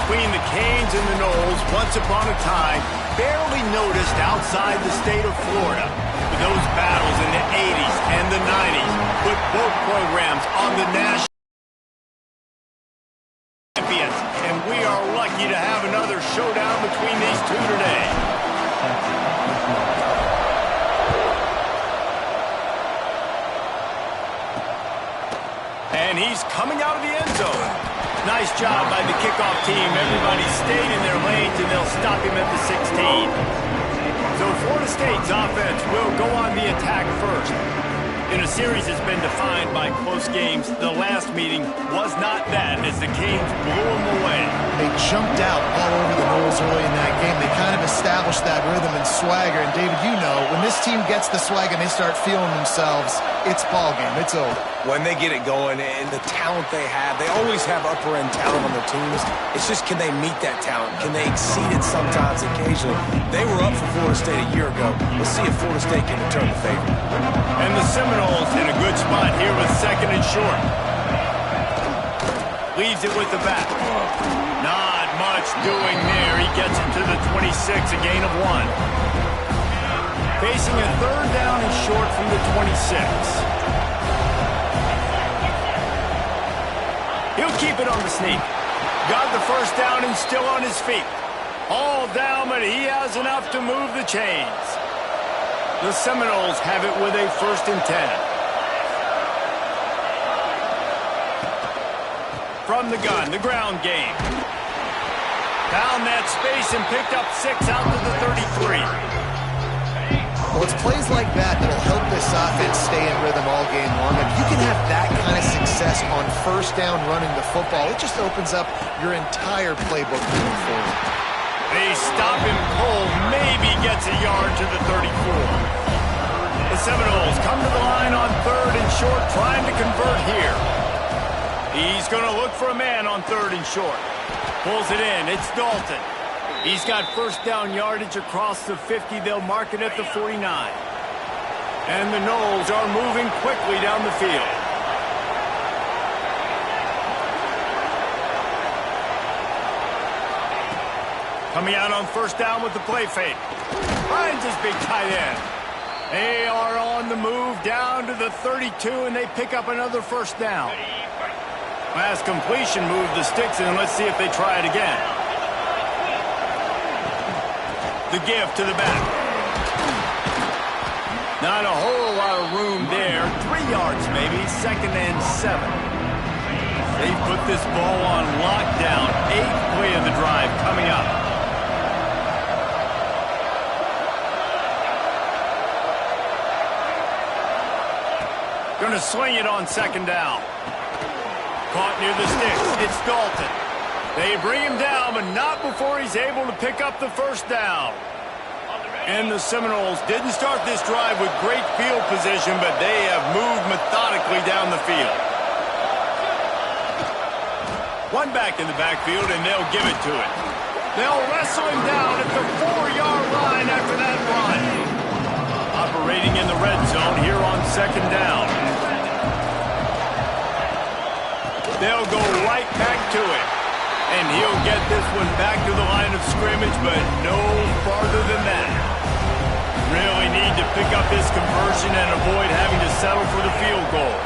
between the Canes and the Noles once upon a time, barely noticed outside the state of Florida. But those battles in the 80s and the 90s put both programs on the national champions, and we are lucky to have another showdown between these two today. And he's coming out of the end zone. Nice job by the kickoff team. Everybody stayed in their lanes, and they'll stop him at the 16. So Florida State's offense will go on the attack first. In a series that's been defined by close games, the last meeting was not that as the Canes blew them away. They jumped out all over the Noles early in that game. They kind of established that rhythm and swagger. And David, you know, when this team gets the swag and they start feeling themselves, it's ball game. It's over. When they get it going and the talent they have, they always have upper-end talent on their teams. It's just, can they meet that talent? Can they exceed it sometimes, occasionally? They were up for Florida State a year ago. Let's see if Florida State can return the favor. And the Seminoles in a good spot here with second and short. Leaves it with the back. Not much doing there. He gets it to the 26, a gain of 1. Facing a third down and short from the 26. He'll keep it on the sneak. Got the first down and still on his feet. All down, but he has enough to move the chains. The Seminoles have it with a 1st and 10. From the gun, the ground game. Found that space and picked up 6 out to the 33. Well, it's plays like that that'll help this offense stay in rhythm all game long. If you can have that kind of success on first down running the football, it just opens up your entire playbook moving forward. They stop him cold, maybe gets a yard to the 34. The Seminoles come to the line on 3rd and short, trying to convert here. He's going to look for a man on 3rd and short. Pulls it in. It's Dalton. He's got first down yardage across the 50. They'll mark it at the 49. And the Noles are moving quickly down the field. Coming out on first down with the play fake. Finds his big tight end. They are on the move down to the 32, and they pick up another first down. Last completion moved the sticks, and let's see if they try it again. The give to the back. Not a whole lot of room there. 3 yards maybe, 2nd and 7. They've put this ball on lockdown. 8th play of the drive coming up. Going to swing it on 2nd down. Caught near the sticks. It's Dalton. They bring him down, but not before he's able to pick up the first down. And the Seminoles didn't start this drive with great field position, but they have moved methodically down the field. One back in the backfield, and they'll give it to it. They'll wrestle him down at the 4-yard line after that run. Operating in the red zone here on 2nd down. They'll go right back to it. And he'll get this one back to the line of scrimmage, but no farther than that. Really need to pick up this conversion and avoid having to settle for the field goal.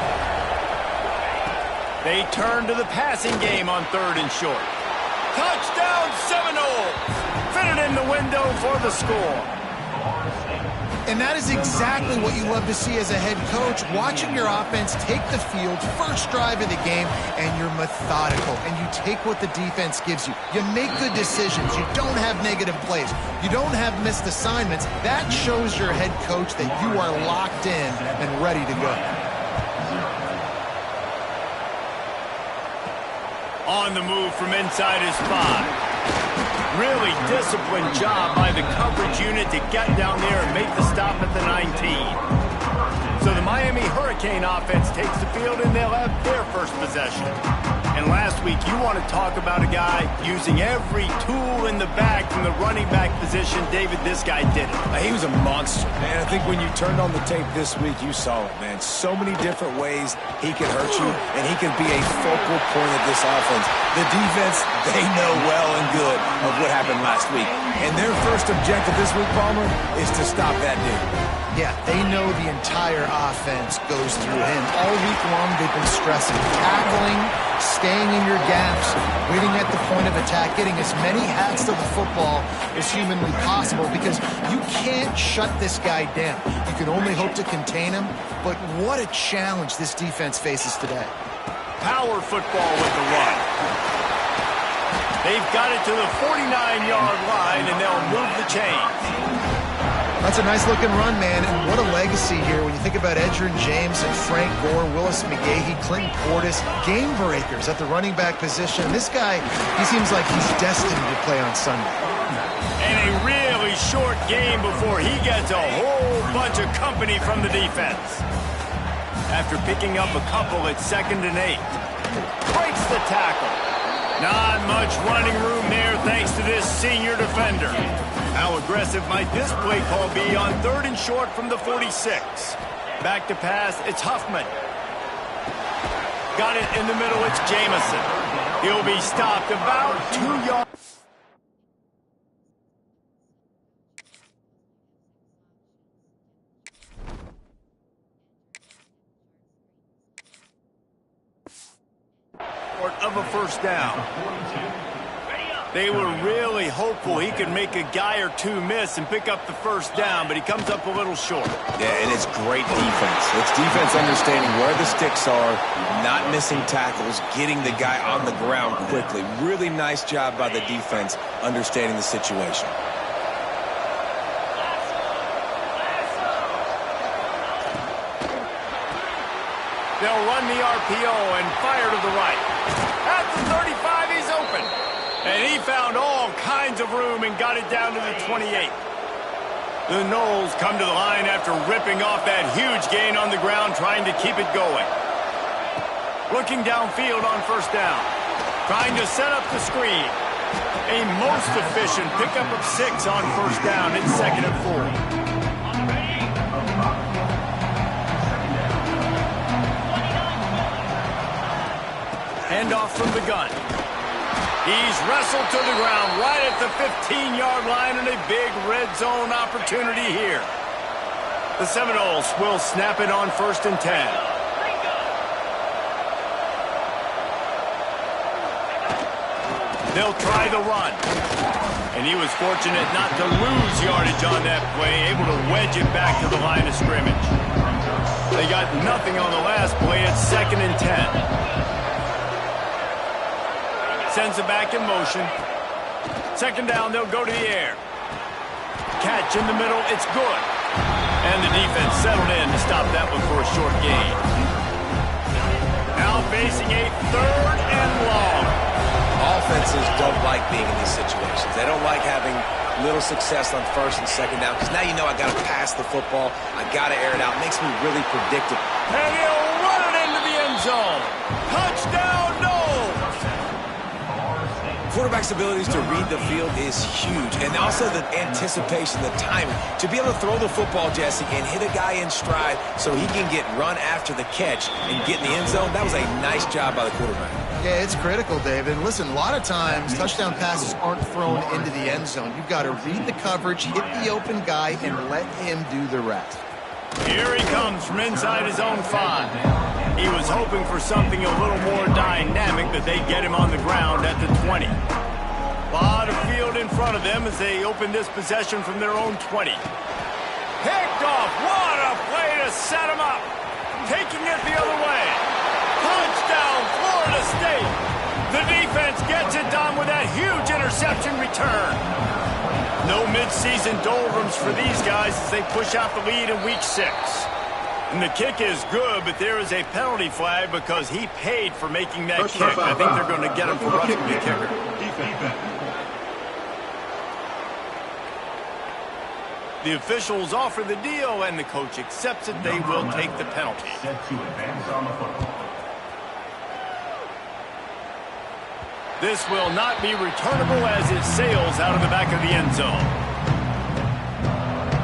They turn to the passing game on 3rd and short. Touchdown Seminoles! Fitted in the window for the score. And that is exactly what you love to see as a head coach, watching your offense take the field, first drive of the game, and you're methodical, and you take what the defense gives you. You make good decisions. You don't have negative plays. You don't have missed assignments. That shows your head coach that you are locked in and ready to go. On the move from inside his 5. Really disciplined job by the coverage unit to get down there and make the stop at the 19. So the Miami Hurricane offense takes the field, and they'll have their first possession. And last week, you want to talk about a guy using every tool in the bag from the running back position. David, this guy did it. He was a monster, man. I think when you turned on the tape this week, you saw it, man. So many different ways he can hurt you, and he can be a focal point of this offense. The defense, they know well and good of what happened last week. And their first objective this week, Palmer, is to stop that dude. Yeah, they know the entire offense goes through him. All week long, they've been stressing, tackling, staying in your gaps, waiting at the point of attack, getting as many hats to the football as humanly possible because you can't shut this guy down. You can only hope to contain him, but what a challenge this defense faces today. Power football with the run. They've got it to the 49-yard line, and they'll move the chains. That's a nice-looking run, man, and what a legacy here when you think about Edgerrin James and Frank Gore, Willis McGahee, Clinton Portis, game breakers at the running back position. This guy, he seems like he's destined to play on Sunday. And a really short game before he gets a whole bunch of company from the defense. After picking up a couple at 2nd and 8. Breaks the tackle. Not much running room there thanks to this senior defender. How aggressive might this play call be on 3rd and short from the 46? Back to pass, it's Huffman. Got it in the middle, it's Jamison. He'll be stopped about 2 yards. Of a first down. They were really hopeful he could make a guy or two miss and pick up the first down, but he comes up a little short. Yeah, and it's great defense. It's defense understanding where the sticks are, not missing tackles, getting the guy on the ground quickly. Really nice job by the defense understanding the situation. They'll run the RPO and fire to the right. At the 35, he's open. And he found all kinds of room and got it down to the 28. The Noles come to the line after ripping off that huge gain on the ground, trying to keep it going. Looking downfield on first down. Trying to set up the screen. A most efficient pickup of 6 on first down. It's 2nd and 4. Handoff from the gun. He's wrestled to the ground right at the 15-yard line and a big red zone opportunity here. The Seminoles will snap it on 1st and 10. They'll try the run. And he was fortunate not to lose yardage on that play, able to wedge it back to the line of scrimmage. They got nothing on the last play at 2nd and 10. Sends it back in motion. 2nd down, they'll go to the air. Catch in the middle, it's good. And the defense settled in to stop that one for a short gain. Now facing a 3rd and long. Offenses don't like being in these situations. They don't like having little success on 1st and 2nd down because now you know I got to pass the football. I got to air it out. It makes me really predictable. And he'll run it into the end zone. Touchdown, Noles! Quarterback's abilities to read the field is huge, and also the anticipation, the timing. To be able to throw the football, Jesse, and hit a guy in stride so he can get run after the catch and get in the end zone, that was a nice job by the quarterback. Yeah, it's critical, David. Listen, a lot of times touchdown passes aren't thrown into the end zone. You've got to read the coverage, hit the open guy, and let him do the rest. Here he comes from inside his own 5. He was hoping for something a little more dynamic, but they get him on the ground at the 20. A lot of field in front of them as they open this possession from their own 20. Picked off. What a play to set him up. Taking it the other way. Touchdown, Florida State. The defense gets it done with that huge interception return. No midseason doldrums for these guys as they push out the lead in week 6. And the kick is good, but there is a penalty flag because he paid for making that kick. I think they're going to get him for roughing the kicker. The officials offer the deal, and the coach accepts it. They will take the penalty. This will not be returnable as it sails out of the back of the end zone.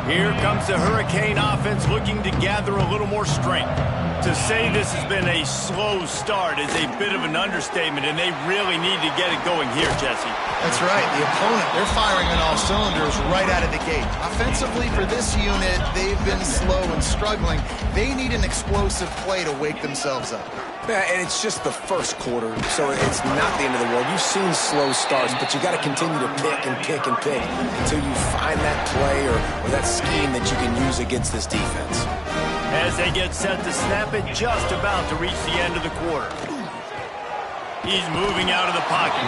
Here comes the Hurricane offense looking to gather a little more strength. To say this has been a slow start is a bit of an understatement, and they really need to get it going here, Jesse. That's right. The opponent, they're firing on all cylinders right out of the gate. Offensively, for this unit, they've been slow and struggling. They need an explosive play to wake themselves up. Yeah, and it's just the first quarter, so it's not the end of the world. You've seen slow starts, but you got to continue to pick and pick and pick until you find that play or that scheme that you can use against this defense. As they get set to snap it, just about to reach the end of the quarter. He's moving out of the pocket.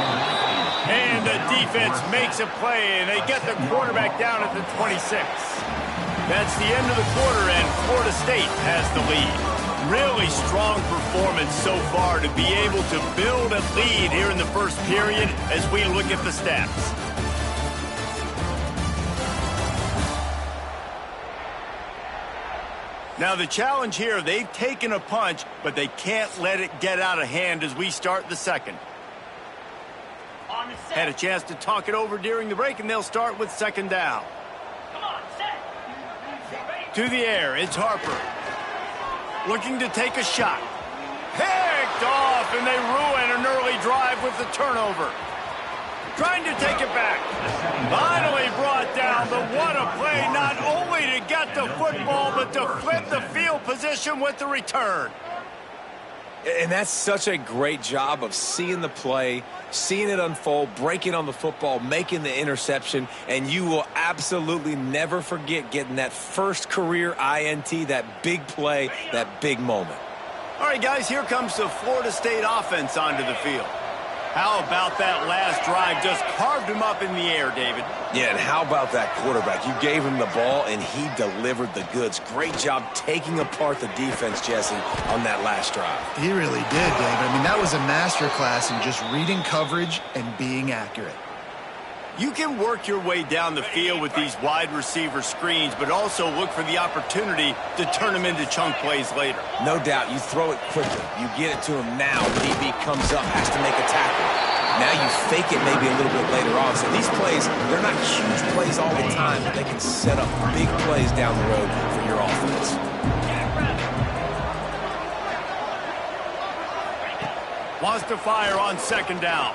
And the defense makes a play, and they get the quarterback down at the 26. That's the end of the quarter, and Florida State has the lead. Really strong performance so far to be able to build a lead here in the first period as we look at the stats. Now the challenge here, they've taken a punch, but they can't let it get out of hand as we start the second. Had a chance to talk it over during the break, and they'll start with second down. Come on, set. To the air, it's Harper. Looking to take a shot. Picked off, and they ruin an early drive with the turnover. Trying to take it back. Finally brought down, but what a play, not only to get the football, but to flip the field position with the return. And that's such a great job of seeing the play, seeing it unfold, breaking on the football, making the interception, and you will absolutely never forget getting that first career INT, that big play, that big moment. All right, guys, here comes the Florida State offense onto the field. How about that last drive? Just carved him up in the air, David. Yeah, and how about that quarterback? You gave him the ball, and he delivered the goods. Great job taking apart the defense, Jesse, on that last drive. He really did, David. I mean, that was a masterclass in just reading coverage and being accurate. You can work your way down the field with these wide receiver screens, but also look for the opportunity to turn them into chunk plays later. No doubt. You throw it quickly. You get it to him now. DB comes up, has to make a tackle. Now you fake it maybe a little bit later on. So these plays, they're not huge plays all the time, but they can set up big plays down the road for your offense. Wants to fire on second down.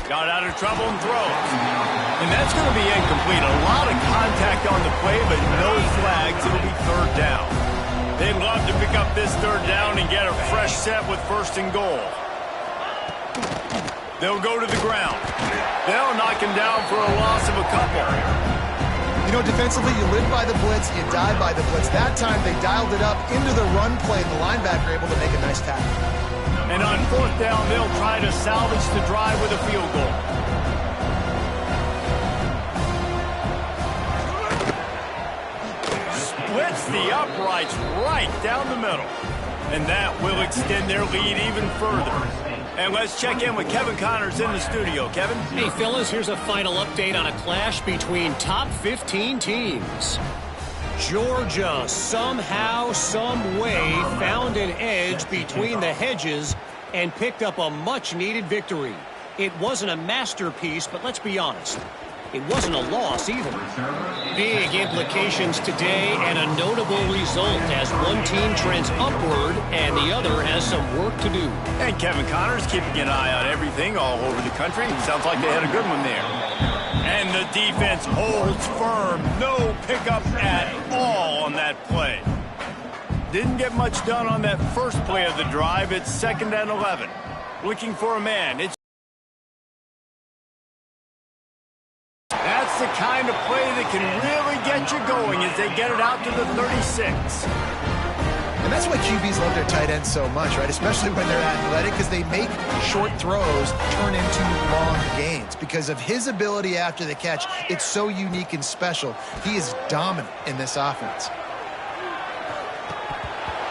Got out of trouble and throws. And that's going to be incomplete. A lot of contact on the play, but no flags. It'll be third down. They'd love to pick up this third down and get a fresh set with first and goal. They'll go to the ground. They'll knock him down for a loss of a couple. You know, defensively, you live by the blitz, you die by the blitz. That time, they dialed it up into the run play. The linebacker able to make a nice tackle. And on fourth down, they'll try to salvage the drive with a field goal. Splits the uprights right down the middle. And that will extend their lead even further. And let's check in with Kevin Connors in the studio. Kevin? Hey, fellas, here's a final update on a clash between top 15 teams. Georgia somehow, some way found an edge between the hedges and picked up a much-needed victory. It wasn't a masterpiece, but let's be honest, it wasn't a loss either. Big implications today and a notable result as one team trends upward and the other has some work to do. And Kevin Connors keeping an eye on everything all over the country. Sounds like they had a good one there. And the defense holds firm. No pickup at all on that play. Didn't get much done on that first play of the drive. It's 2nd and 11. Looking for a man. That's the kind of play that can really get you going as they get it out to the 36. And that's why QBs love their tight ends so much, right? Especially when they're athletic, because they make short throws turn into long gains. Because of his ability after the catch, it's so unique and special. He is dominant in this offense.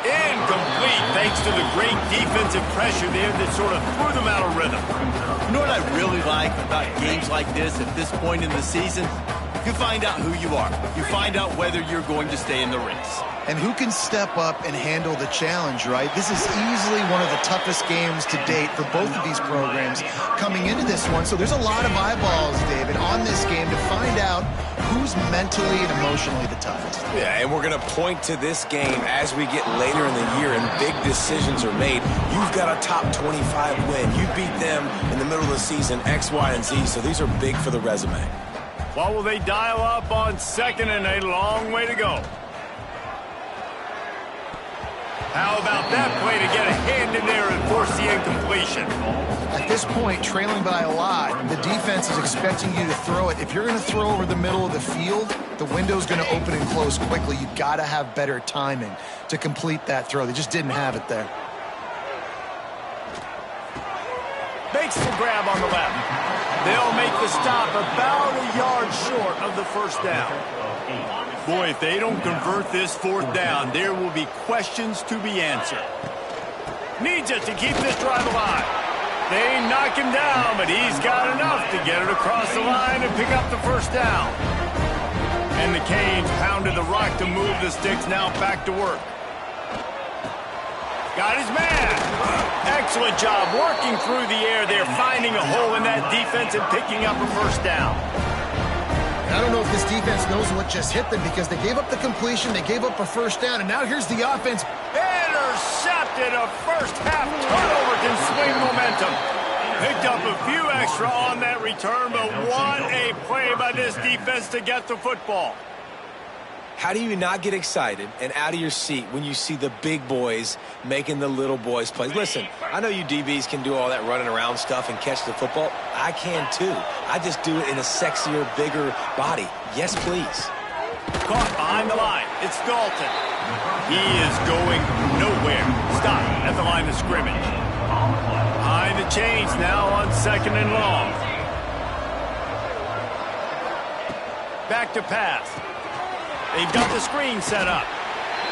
Incomplete, thanks to the great defensive pressure there that sort of threw them out of rhythm. You know what I really like about games like this at this point in the season? You find out who you are. You find out whether you're going to stay in the race. And who can step up and handle the challenge, right? This is easily one of the toughest games to date for both of these programs coming into this one. So there's a lot of eyeballs, David, on this game to find out who's mentally and emotionally the toughest. Yeah, and we're going to point to this game as we get later in the year and big decisions are made. You've got a top 25 win. You beat them in the middle of the season, X, Y, and Z, so these are big for the resume. What will they dial up on second and a long way to go? How about that play to get a hand in there and force the incompletion? At this point, trailing by a lot, the defense is expecting you to throw it. If you're going to throw over the middle of the field, the window's going to open and close quickly. You've got to have better timing to complete that throw. They just didn't have it there. Makes the grab on the left. They'll make the stop about a yard short of the first down. Boy, if they don't convert this fourth down, there will be questions to be answered. Needs it to keep this drive alive. They knock him down, but he's got enough to get it across the line and pick up the first down. And the Canes pounded the rock to move the sticks, now back to work. Got his man. Excellent job working through the air there, finding a hole in that defense and picking up a first down. I don't know if this defense knows what just hit them because they gave up the completion, they gave up a first down, and now here's the offense. Intercepted. A first-half turnover can swing momentum. Picked up a few extra on that return, but what a play by this defense to get the football. How do you not get excited and out of your seat when you see the big boys making the little boys play? Listen, I know you DBs can do all that running around stuff and catch the football. I can too. I just do it in a sexier, bigger body. Yes, please. Caught behind the line. It's Dalton. He is going nowhere. Stop at the line of scrimmage. Behind the chains now on second and long. Back to pass. They've got the screen set up.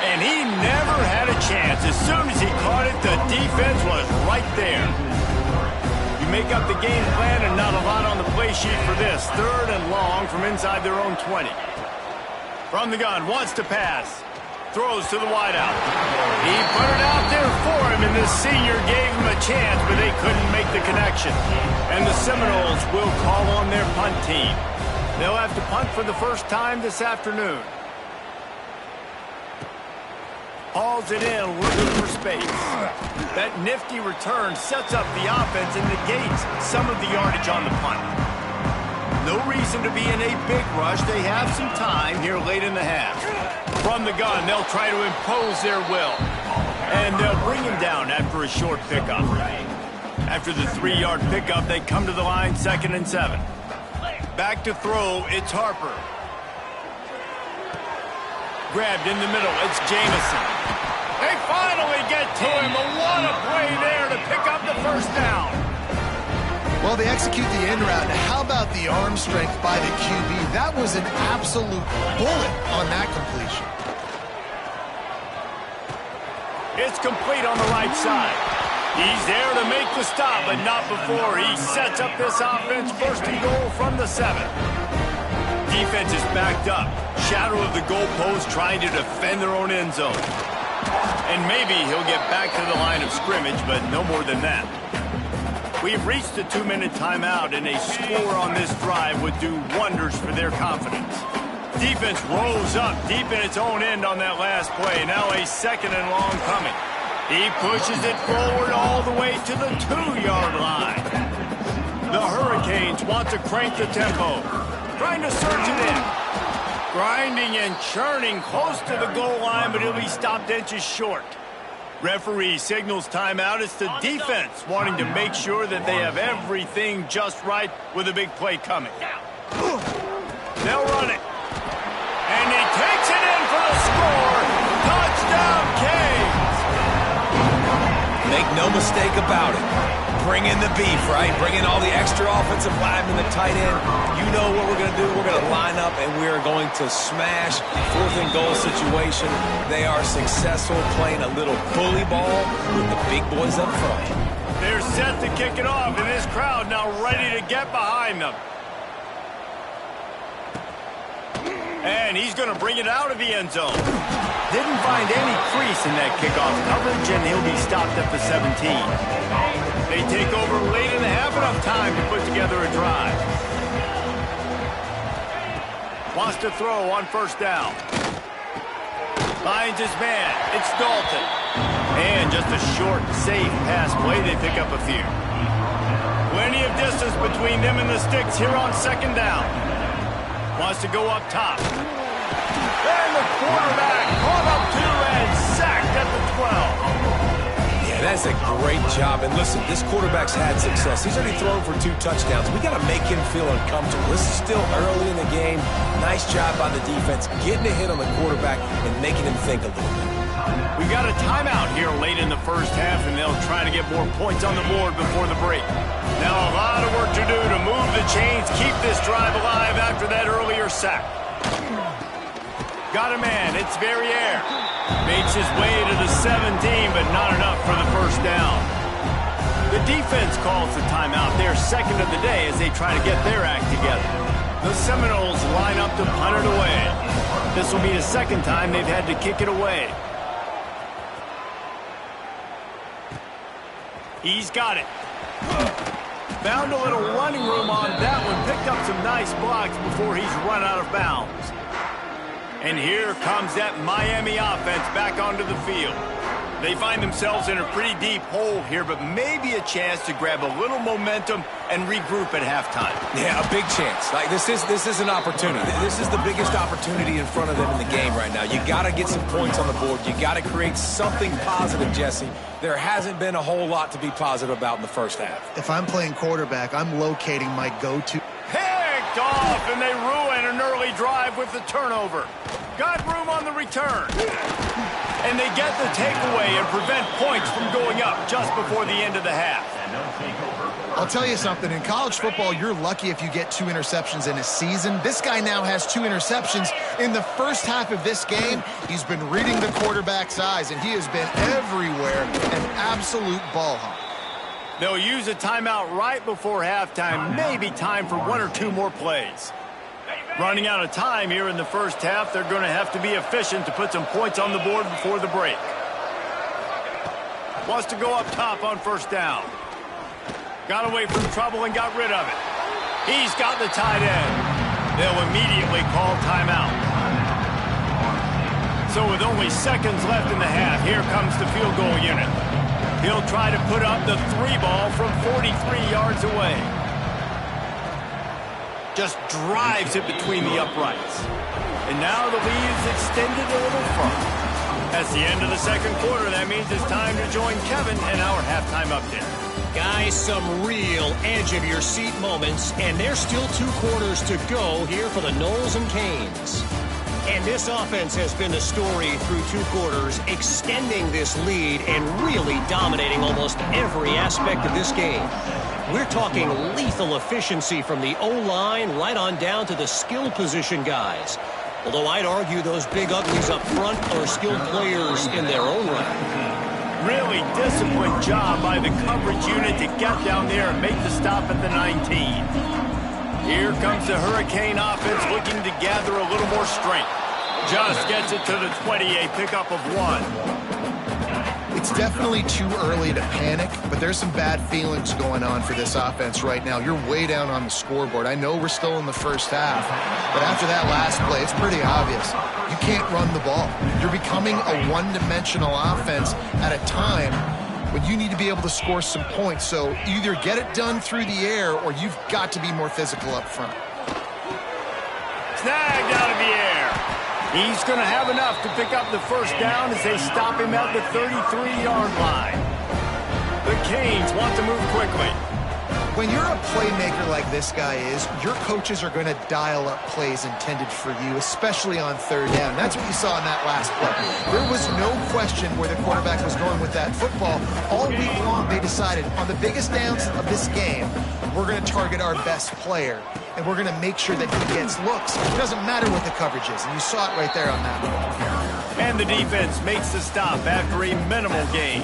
And he never had a chance. As soon as he caught it, the defense was right there. You make up the game plan and not a lot on the play sheet for this. Third and long from inside their own 20. From the gun, wants to pass. Throws to the wideout. He put it out there for him, and the senior gave him a chance, but they couldn't make the connection. And the Seminoles will call on their punt team. They'll have to punt for the first time this afternoon. Hauls it in, looking for space. That nifty return sets up the offense and negates some of the yardage on the punt. No reason to be in a big rush. They have some time here late in the half. From the gun, they'll try to impose their will. And they'll bring him down after a short pickup. After the 3-yard pickup, they come to the line, 2nd and 7. Back to throw, it's Harper. Grabbed in the middle, it's Jamison. They finally get to him, but what a play there to pick up the first down. Well, they execute the end route. Now, how about the arm strength by the QB? That was an absolute bullet on that completion. It's complete on the right side. He's there to make the stop, but not before he sets up this offense. First and goal from the 7. Defense is backed up. Shadow of the goalpost trying to defend their own end zone. And maybe he'll get back to the line of scrimmage, but no more than that. We've reached the 2-minute timeout, and a score on this drive would do wonders for their confidence. Defense rose up deep in its own end on that last play. Now a 2nd and long coming. He pushes it forward all the way to the 2-yard line. The Hurricanes want to crank the tempo. Trying to surge it in. Grinding and churning close to the goal line, but he'll be stopped inches short. Referee signals timeout. It's the defense wanting to make sure that they have everything just right with a big play coming. They'll run it. And he takes it in for the score. Touchdown, Canes. Make no mistake about it. Bring in the beef, right? Bring in all the extra offensive linemen, the tight end. You know what we're going to do. We're going to line up, and we are going to smash 4th and goal situation. They are successful playing a little bully ball with the big boys up front. They're set to kick it off, and this crowd now ready to get behind them. And he's going to bring it out of the end zone. Didn't find any crease in that kickoff coverage, and he'll be stopped at the 17. They take over late in the half, enough time to put together a drive. Wants to throw on first down. Finds his man. It's Dalton. And just a short, safe pass play. They pick up a few. Plenty of distance between them and the sticks here on second down. Wants to go up top. And the quarterback caught up to and sacked at the 12. Yeah, that's a great job. And listen, this quarterback's had success. He's already thrown for 2 touchdowns. We got to make him feel uncomfortable. This is still early in the game. Nice job by the defense, getting a hit on the quarterback and making him think a little bit. We got a timeout here late in the first half, and they'll try to get more points on the board before the break. Now a lot of work to do to move the chains, keep this drive alive after that earlier sack. Got a man, it's Verrier. Makes his way to the 17, but not enough for the first down. The defense calls the timeout, their second of the day, as they try to get their act together. The Seminoles line up to punt it away. This will be the second time they've had to kick it away. He's got it. Found a little running room on that one. Picked up some nice blocks before he's run out of bounds. And here comes that Miami offense back onto the field. They find themselves in a pretty deep hole here, but maybe a chance to grab a little momentum and regroup at halftime. Yeah, a big chance. Like this is an opportunity. This is the biggest opportunity in front of them in the game right now. You got to get some points on the board. You got to create something positive, Jesse. There hasn't been a whole lot to be positive about in the first half. If I'm playing quarterback, I'm locating my go-to. Picked off, and they ruin an early drive with the turnover. Got room on the return. And they get the takeaway and prevent points from going up just before the end of the half. I'll tell you something. In college football, you're lucky if you get 2 interceptions in a season. This guy now has 2 interceptions. In the first half of this game, he's been reading the quarterback's eyes, and he has been everywhere, an absolute ball hawk. They'll use a timeout right before halftime. Maybe time for 1 or 2 more plays. Running out of time here in the first half, they're going to have to be efficient to put some points on the board before the break. Wants to go up top on first down. Got away from trouble and got rid of it. He's got the tight end. They'll immediately call timeout. So with only seconds left in the half, here comes the field goal unit. He'll try to put up the 3 ball from 43 yards away. Just drives it between the uprights. And now the lead is extended a little further. That's the end of the second quarter. That means it's time to join Kevin in our halftime update. Guys, some real edge-of-your-seat moments, and there's still 2 quarters to go here for the Noles and Canes. And this offense has been the story through 2 quarters, extending this lead and really dominating almost every aspect of this game. We're talking lethal efficiency from the O-line right on down to the skill position guys. Although I'd argue those big uglies up front are skilled players in their own right. Really disciplined job by the coverage unit to get down there and make the stop at the 19. Here comes the Hurricane offense looking to gather a little more strength. Just gets it to the 20, a pickup of 1. It's definitely too early to panic, but there's some bad feelings going on for this offense right now. You're way down on the scoreboard. I know we're still in the first half, but after that last play, it's pretty obvious. You can't run the ball. You're becoming a one-dimensional offense at a time when you need to be able to score some points. So either get it done through the air or you've got to be more physical up front. Snagged out of the air. He's going to have enough to pick up the first down as they stop him at the 33-yard line. The Canes want to move quickly. When you're a playmaker like this guy is, your coaches are going to dial up plays intended for you, especially on third down. That's what you saw in that last play. There was no question where the quarterback was going with that football. All week long, they decided on the biggest downs of this game, we're going to target our best player, and we're going to make sure that he gets looks. It doesn't matter what the coverage is, and you saw it right there on that one. And the defense makes the stop after a minimal gain.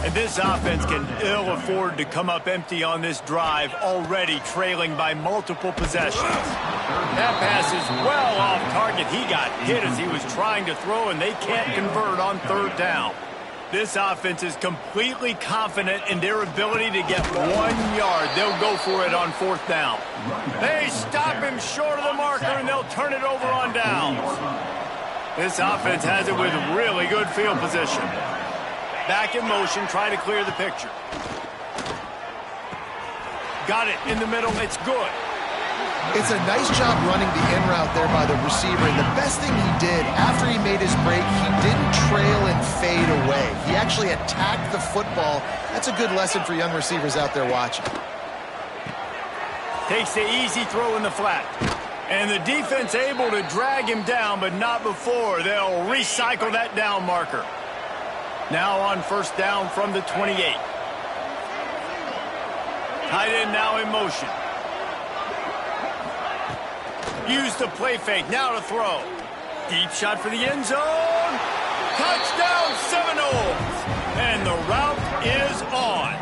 And this offense can ill afford to come up empty on this drive, already trailing by multiple possessions. That pass is well off target. He got hit as he was trying to throw, and they can't convert on third down. This offense is completely confident in their ability to get 1 yard. They'll go for it on fourth down. They stop him short of the marker, and they'll turn it over on downs. This offense has it with really good field position. Back in motion, try to clear the picture. Got it in the middle. It's good. It's a nice job running the in route there by the receiver. And the best thing he did after he made his break, he didn't trail and fade away. He actually attacked the football. That's a good lesson for young receivers out there watching. Takes the easy throw in the flat. And the defense able to drag him down, but not before. They'll recycle that down marker. Now on first down from the 28. Tight end now in motion. Use the play fake, now to throw. Deep shot for the end zone. Touchdown Seminoles. And the route is on.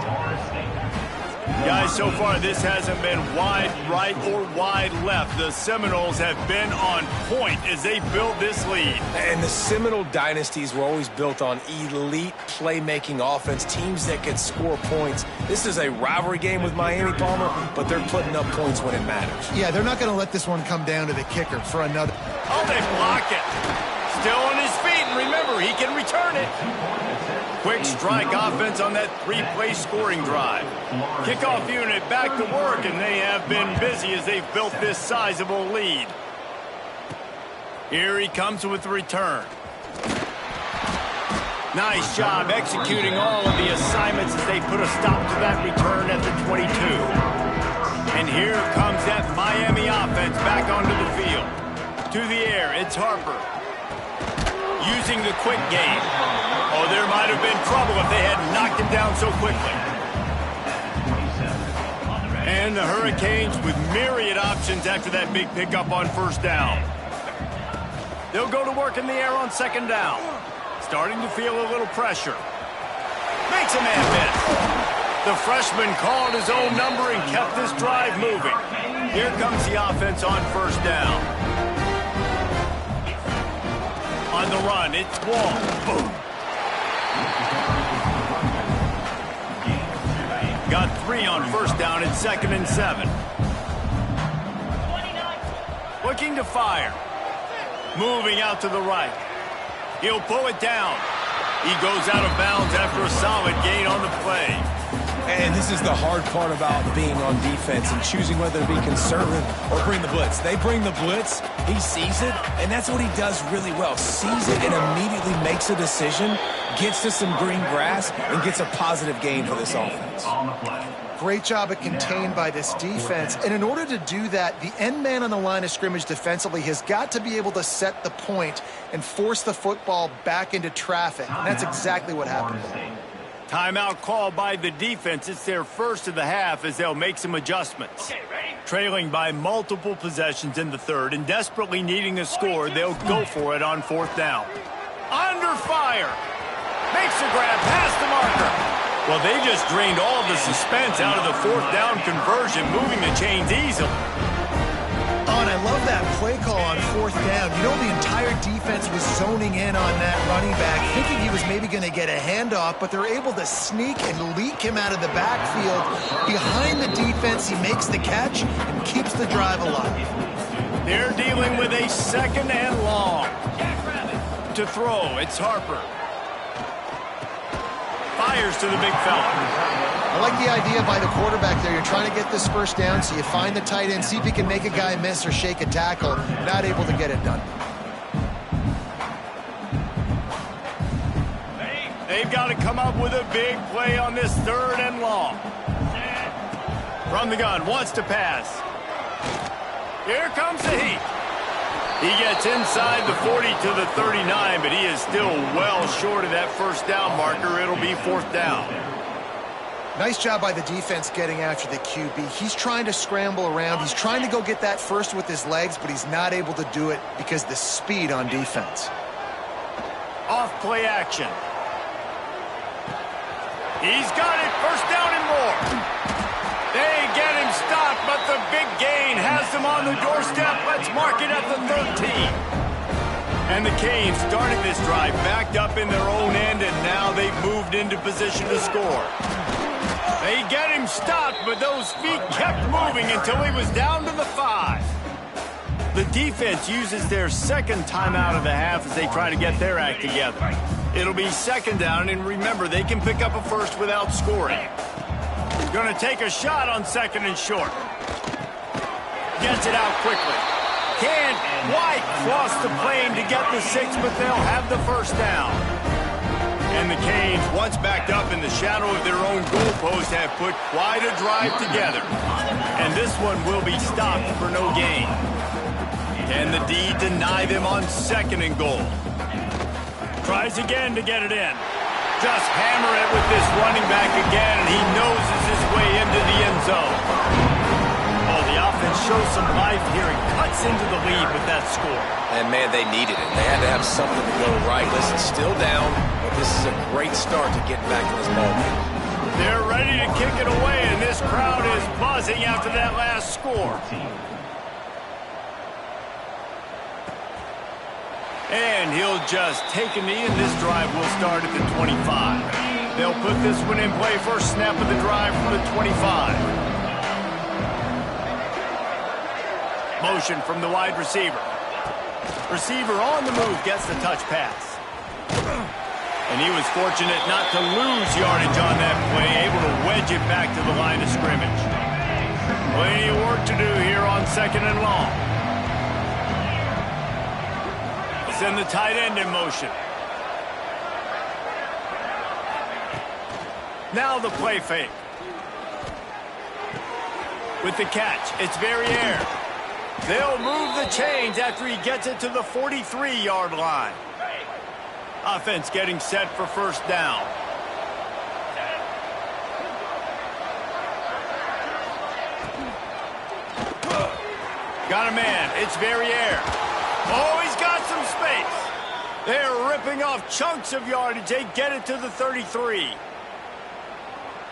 Guys, so far this hasn't been wide right or wide left. The Seminoles have been on point as they build this lead. And the Seminole dynasties were always built on elite playmaking offense, teams that could score points. This is a rivalry game with Miami, Palmer, but they're putting up points when it matters. Yeah, they're not going to let this one come down to the kicker for another. Oh, they block it. Still on his feet, and remember, he can return it. Quick strike offense on that three-play scoring drive. Kickoff unit back to work, and they have been busy as they've built this sizable lead. Here he comes with the return. Nice job executing all of the assignments as they put a stop to that return at the 22. And here comes that Miami offense back onto the field. To the air, it's Harper. Using the quick game. Oh, there might have been trouble if they had knocked him down so quickly. And the Hurricanes with myriad options after that big pickup on first down. They'll go to work in the air on second down. Starting to feel a little pressure. Makes a man miss. The freshman called his own number and kept this drive moving. Here comes the offense on first down. On the run, it's Wall. Boom. Got 3 on first down at 2nd and 7. Looking to fire. Moving out to the right. He'll pull it down. He goes out of bounds after a solid gain on the play. And this is the hard part about being on defense and choosing whether to be conservative or bring the blitz. They bring the blitz, he sees it, and that's what he does really well. Sees it and immediately makes a decision, gets to some green grass, and gets a positive gain for this offense. Great job at contained by this defense. And in order to do that, the end man on the line of scrimmage defensively has got to be able to set the point and force the football back into traffic. And that's exactly what happened there. Timeout called by the defense. It's their first of the half as they'll make some adjustments. Trailing by multiple possessions in the third and desperately needing a score, they'll go for it on fourth down. Under fire. Makes a grab past the marker. Well, they just drained all the suspense out of the fourth down conversion, moving the chains easily. Oh, and I love that play call on fourth down. You know, the entire defense was zoning in on that running back, thinking he was maybe going to get a handoff, but they're able to sneak and leak him out of the backfield. Behind the defense, he makes the catch and keeps the drive alive. They're dealing with a 2nd and long. To throw, it's Harper. Fires to the big fella. I like the idea by the quarterback there. You're trying to get this first down, so you find the tight end, see if he can make a guy miss or shake a tackle. Not able to get it done. They've got to come up with a big play on this 3rd and long. From the gun, wants to pass. Here comes the heat. He gets inside the 40 to the 39, but he is still well short of that first down marker. It'll be fourth down. Nice job by the defense getting after the QB. He's trying to scramble around. He's trying to go get that first with his legs, but he's not able to do it because of the speed on defense. Off play action. He's got it. First down and more. They get him stopped, but the big gain has them on the doorstep Let's mark it at the 13. And the Canes started this drive backed up in their own end, and now they've moved into position to score. They get him stopped, but those feet kept moving until he was down to the 5. The defense uses their second timeout of the half as they try to get their act together. It'll be second down, and remember, they can pick up a first without scoring. Going to take a shot on second and short. Gets it out quickly. Can't quite cross the plane to get the 6, but they'll have the first down. And the Canes, once backed up in the shadow of their own goalpost, have put quite a drive together. And this one will be stopped for no gain. Can the D deny them on second and goal? Tries again to get it in. Just hammer it with this running back again, and he noses his way into the end zone. Oh, the offense shows some life here and cuts into the lead with that score. And, man, they needed it. They had to have something to go right. Listen, still down, but this is a great start to getting back in this ballgame. They're ready to kick it away, and this crowd is buzzing after that last score. And he'll just take a knee, and this drive will start at the 25. They'll put this one in play first snap of the drive from the 25. Motion from the wide receiver. Receiver on the move gets the touch pass. And he was fortunate not to lose yardage on that play, able to wedge it back to the line of scrimmage. Plenty of work to do here on second and long. Send the tight end in motion. Now the play fake. With the catch, it's Verrier. They'll move the chains after he gets it to the 43-yard line. Offense getting set for first down. Got a man. It's Verrier. Oh, he's got some space. They're ripping off chunks of yardage. They get it to the 33.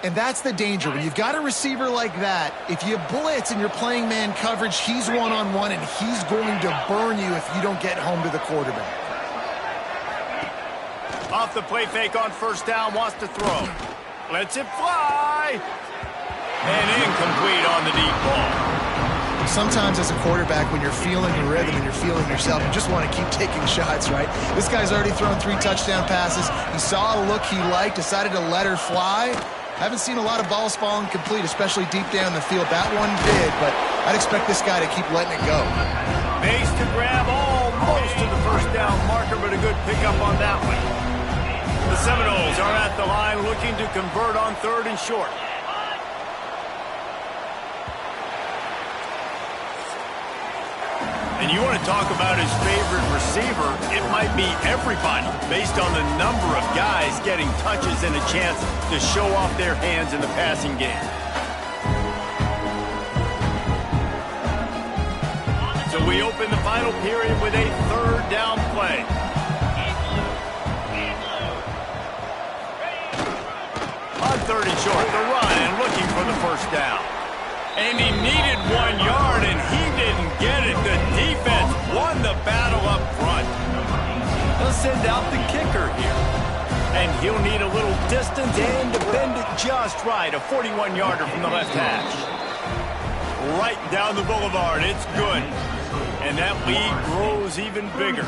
And that's the danger. When you've got a receiver like that, if you blitz and you're playing man coverage, he's one-on-one, and he's going to burn you if you don't get home to the quarterback. Off the play fake on first down, wants to throw. Lets it fly. And incomplete on the deep ball. Sometimes as a quarterback, when you're feeling your rhythm and you're feeling yourself, you just want to keep taking shots, right? This guy's already thrown 3 touchdown passes. He saw a look he liked, decided to let her fly. Haven't seen a lot of balls falling complete, especially deep down the field. That one did, but I'd expect this guy to keep letting it go. Base to grab almost to the first down marker, but a good pickup on that one. The Seminoles are at the line looking to convert on third and short. And you want to talk about his favorite receiver, it might be everybody based on the number of guys getting touches and a chance to show off their hands in the passing game. So we open the final period with a third down play. On third and short, the run and looking for the first down. And he needed 1 yard, and he didn't get it. The defense won the battle up front. They'll send out the kicker here. And he'll need a little distance and to bend it just right. A 41-yarder from the left hash. Right down the boulevard. It's good. And that lead grows even bigger.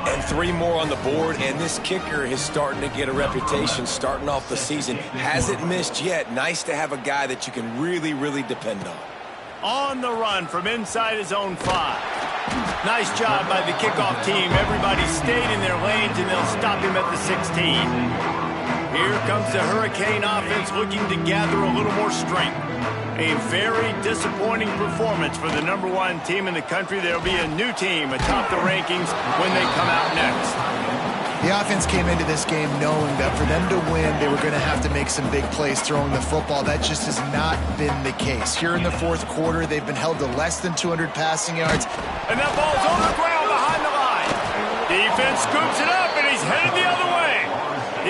And 3 more on the board, and this kicker is starting to get a reputation starting off the season. Hasn't missed yet. Nice to have a guy that you can really, really depend on. On the run from inside his own 5. Nice job by the kickoff team. Everybody stayed in their lanes, and they'll stop him at the 16. Here comes the Hurricane offense looking to gather a little more strength. A very disappointing performance for the #1 team in the country. There'll be a new team atop the rankings when they come out next. The offense came into this game knowing that for them to win, they were going to have to make some big plays throwing the football. That just has not been the case. Here in the fourth quarter, they've been held to less than 200 passing yards. And that ball's on the ground behind the line. Defense scoops it up, and he's headed the other way.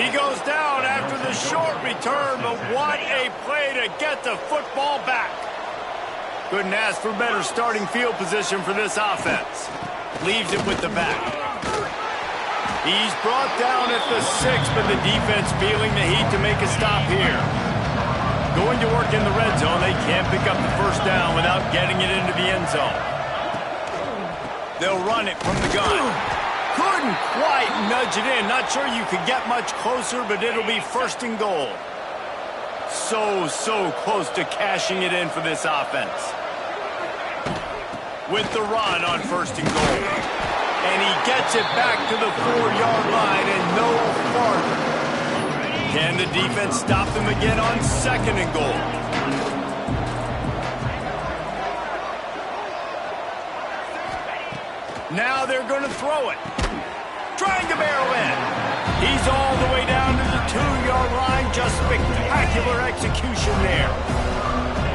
He goes down after the short return, but what a play to get the football back. Couldn't ask for better starting field position for this offense. Leaves it with the back. He's brought down at the 6, but the defense feeling the heat to make a stop here. Going to work in the red zone. They can't pick up the first down without getting it into the end zone. They'll run it from the gun. Couldn't quite nudge it in. Not sure you could get much closer, but it'll be first and goal. So close to cashing it in for this offense. With the run on first and goal. And he gets it back to the 4-yard line and no farther. Can the defense stop them again on second and goal? Now they're going to throw it. Trying to barrel in. He's all the way down to the 2-yard line. Just spectacular execution there.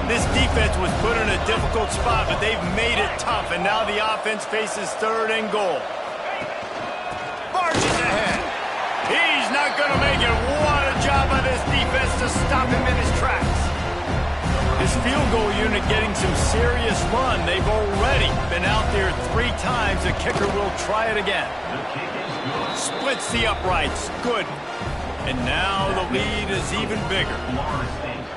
This defense was put in a difficult spot, but they've made it tough, and now the offense faces third and goal. Marches ahead. He's not going to make it. What a job by this defense to stop him in his tracks. His field goal unit getting some serious run. They've already been out there 3 times. The kicker will try it again. Splits the uprights. Good. And now the lead is even bigger.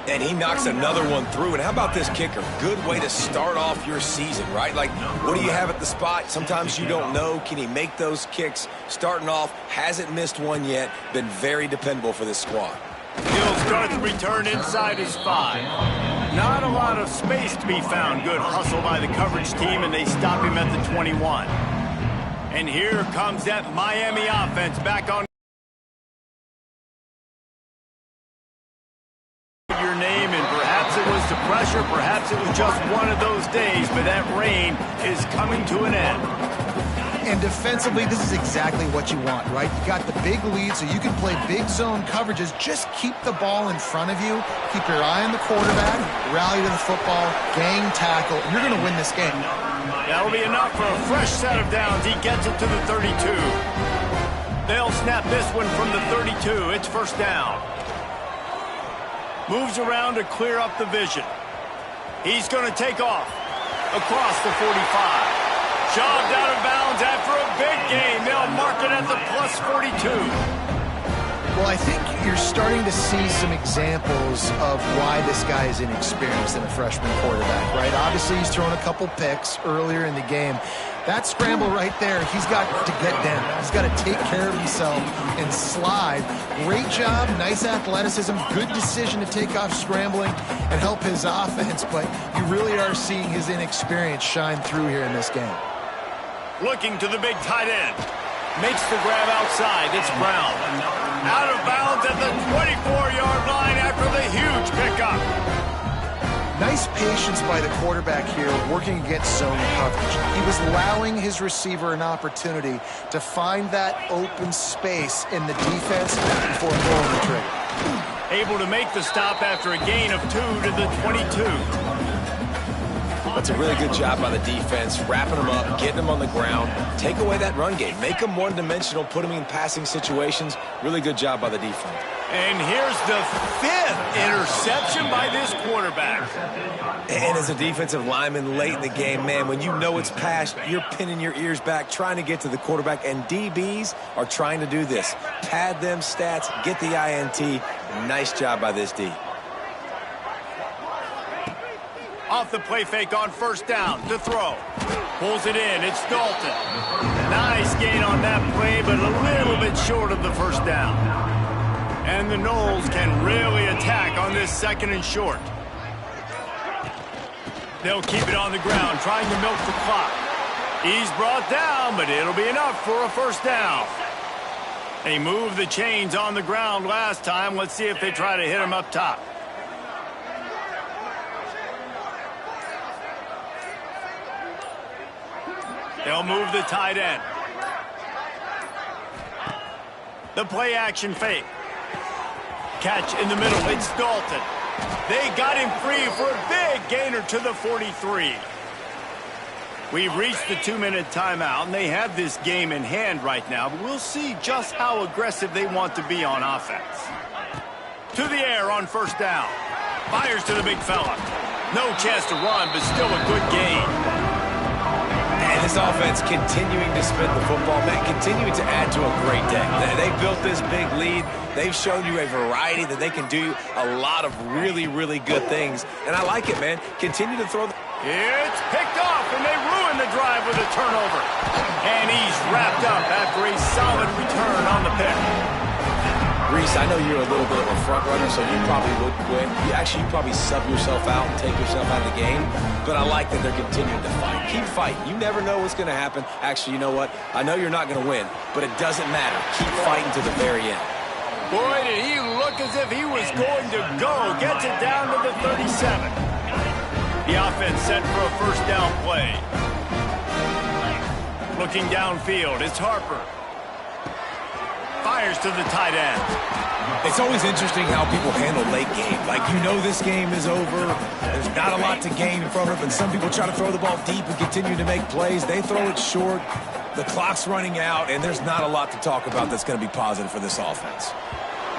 And he knocks another one through. And how about this kicker? Good way to start off your season, right? Like, what do you have at the spot? Sometimes you don't know. Can he make those kicks? Starting off, hasn't missed one yet. Been very dependable for this squad. He'll start the return inside his 5. Not a lot of space to be found. Good hustle by the coverage team, and they stop him at the 21. And here comes that Miami offense back on your name, and perhaps it was the pressure, perhaps it was just one of those days, but that rain is coming to an end. And defensively, this is exactly what you want, right? You got the big lead, so you can play big zone coverages. Just keep the ball in front of you. Keep your eye on the quarterback. Rally to the football. Gang tackle. You're going to win this game. That'll be enough for a fresh set of downs. He gets it to the 32. They'll snap this one from the 32. It's first down. Moves around to clear up the vision. He's going to take off across the 45. Shoved out of bounds after a big gain. They'll mark it at the plus 42. Well, I think you're starting to see some examples of why this guy is inexperienced in a freshman quarterback, right? Obviously, he's thrown a couple picks earlier in the game. That scramble right there, he's got to get down. He's got to take care of himself and slide. Great job, nice athleticism, good decision to take off scrambling and help his offense, but you really are seeing his inexperience shine through here in this game. Looking to the big tight end. Makes the grab outside. It's Brown. Out of bounds at the 24-yard line after the huge pickup. Nice patience by the quarterback here, working against zone coverage. He was allowing his receiver an opportunity to find that open space in the defense before pulling the trigger. Able to make the stop after a gain of 2 to the 22. That's a really good job by the defense, wrapping them up, getting them on the ground, take away that run game, make them one-dimensional, put them in passing situations. Really good job by the defense. And here's the 5th interception by this quarterback. And as a defensive lineman late in the game, man, when you know it's past, you're pinning your ears back, trying to get to the quarterback, and DBs are trying to do this. Pad them stats, get the INT. Nice job by this D. Off the play fake on first down to throw. Pulls it in. It's Dalton. Nice gain on that play, but a little bit short of the first down. And the Noles can really attack on this second and short. They'll keep it on the ground, trying to milk the clock. He's brought down, but it'll be enough for a first down. They moved the chains on the ground last time. Let's see if they try to hit him up top. They'll move the tight end. The play action fake. Catch in the middle. It's Dalton. They got him free for a big gainer to the 43. We've reached the 2-minute timeout, and they have this game in hand right now, but we'll see just how aggressive they want to be on offense. To the air on first down. Fires to the big fella. No chance to run, but still a good gain. And this offense continuing to spin the football, man, continuing to add to a great day. They built this big lead. They've shown you a variety that they can do a lot of really, really good things. And I like it, man. Continue to throw. It's picked off, and they ruin the drive with a turnover. And he's wrapped up after a solid return on the pick. Reese, I know you're a little bit of a front runner, so you probably would quit. You probably sub yourself out and take yourself out of the game. But I like that they're continuing to fight. Keep fighting. You never know what's going to happen. Actually, you know what? I know you're not going to win, but it doesn't matter. Keep fighting to the very end. Boy, did he look as if he was going to go. Gets it down to the 37. The offense set for a first down play. Looking downfield, it's Harper. Fires to the tight end. It's always interesting how people handle late game. Like, you know this game is over. There's not a lot to gain from it, but some people try to throw the ball deep and continue to make plays. They throw it short. The clock's running out, and there's not a lot to talk about that's going to be positive for this offense.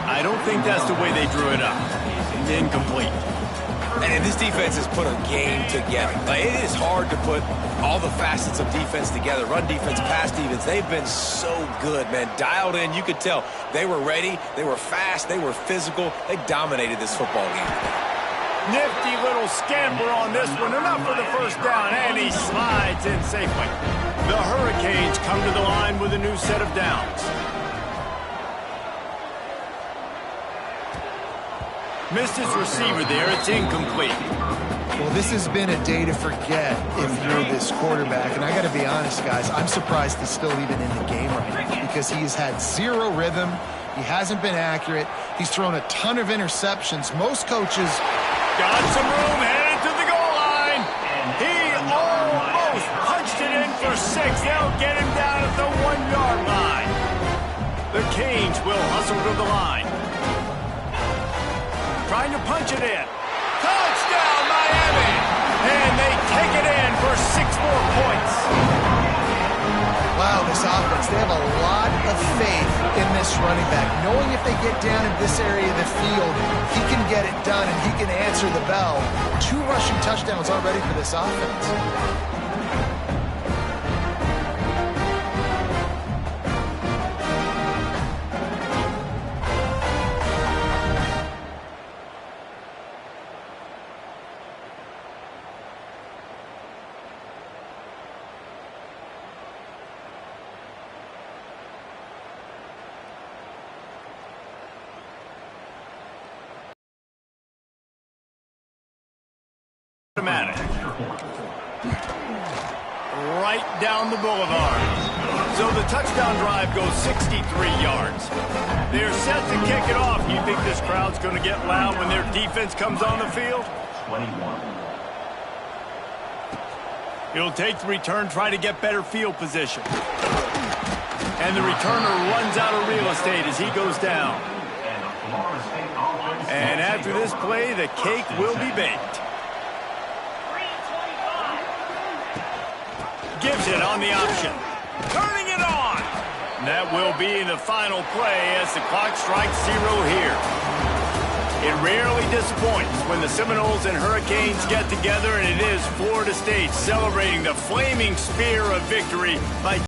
I don't think that's the way they drew it up. Incomplete. And this defense has put a game together. Like, it is hard to put all the facets of defense together. Run defense, pass defense. They've been so good, man. Dialed in. You could tell they were ready. They were fast. They were physical. They dominated this football game. Nifty little scamper on this one. Enough for the first down, and he slides in safely. The Hurricanes come to the line with a new set of downs. Missed his receiver there. It's incomplete. Well, this has been a day to forget if you're this quarterback. And I got to be honest, guys, I'm surprised he's still even in the game right now because he has had zero rhythm. He hasn't been accurate. He's thrown a ton of interceptions. Most coaches... Got some room, headed to the goal line. He almost punched it in for 6. They'll get him down at the 1-yard line. The Canes will hustle to the line. Trying to punch it in. Touchdown, Miami! And they take it in for 6 more points. Wow, this offense, they have a lot of faith in this running back. Knowing if they get down in this area of the field, he can get it done and he can answer the bell. 2 rushing touchdowns already for this offense. Right down the boulevard. So the touchdown drive goes 63 yards. They're set to kick it off. You think this crowd's going to get loud when their defense comes on the field? 21. He'll take the return, try to get better field position. And the returner runs out of real estate as he goes down. And after this play, the cake will be baked. Gives it on the option. Turning it on. That will be the final play as the clock strikes 0 here. It rarely disappoints when the Seminoles and Hurricanes get together, and it is Florida State celebrating the flaming spear of victory by